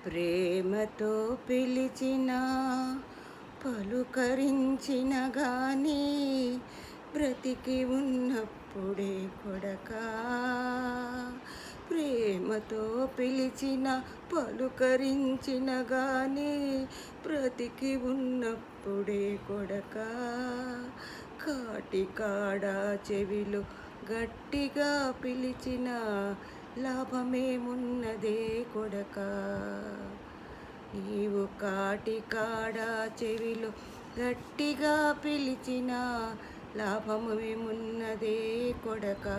ప్రేమతో పిలిచిన పలుకరించిన గాని బ్రతికి ఉన్నప్పుడే కొడకా. ప్రేమతో పిలిచిన పలుకరించిన గాని బ్రతికి ఉన్నప్పుడే కొడకా. కాటికాడ చెవిలో గట్టిగా పిలిచిన లాభమేమున్నదే కొడకా. నీవు కాటికాడ చెవిలో గట్టిగా పిలిచిన లాభమేమున్నదే కొడకా.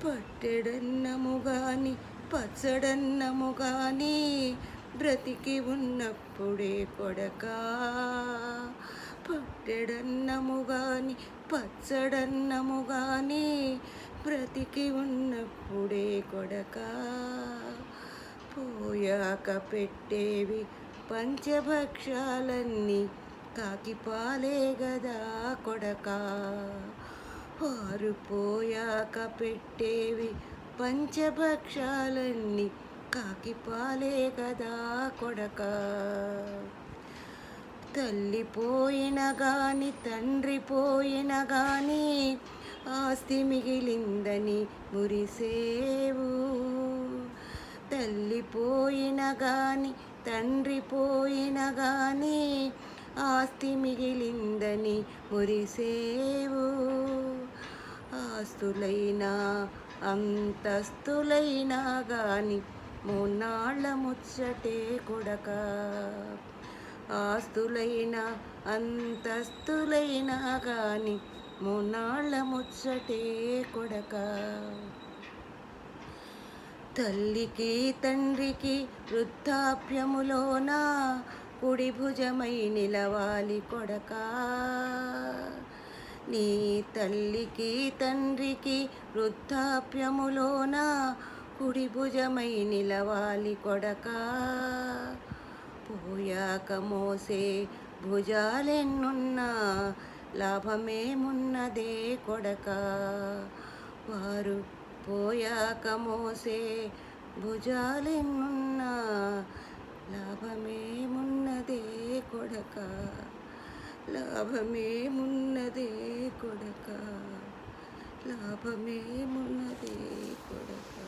పట్టెడన్నము గాని పచ్చడన్నము గాని బ్రతికి ఉన్నప్పుడే కొడకా. పట్టెడన్నము గాని పచ్చడన్నము గాని బ్రతికి ఉన్నప్పుడే కొడకా. పోయాక పెట్టేవి పంచభక్షాలన్నీ కాకిపాలే గదా కొడకా. వారు పోయాక పెట్టేవి పంచభక్షాలన్నీ కాకిపాలే గదా కొడకా. తల్లి పోయిన గాని తండ్రి పోయిన గాని ఆస్తి మిగిలిందని మురిసేవు. తల్లి పోయిన గాని తండ్రి పోయిన గాని ఆస్తి మిగిలిందని మురిసేవు. ఆస్తులైనా అంతస్తులైనా గాని మూన్నాళ్ళ ముచ్చటే కొడకా. ఆస్తులైనా అంతస్తులైనా గాని మూన్నాళ్ళ ముచ్చటే కొడకా. తల్లికి తండ్రికి వృద్ధాప్యములోన కుడి భుజమై నిలవాలి కొడకా. నీ తల్లికి తండ్రికి వృద్ధాప్యములోన కుడి భుజమై నిలవాలి కొడకా. పోయాక మోసే భుజాలెన్నున్నా లాభమేమున్నదే కొడకా. వారు పోయాక మోసే భుజాలెన్నున్నా లాభమేమున్నదే కొడకా. లాభమేమున్నదే కొడకా. లాభమేమున్నదే కొడకా.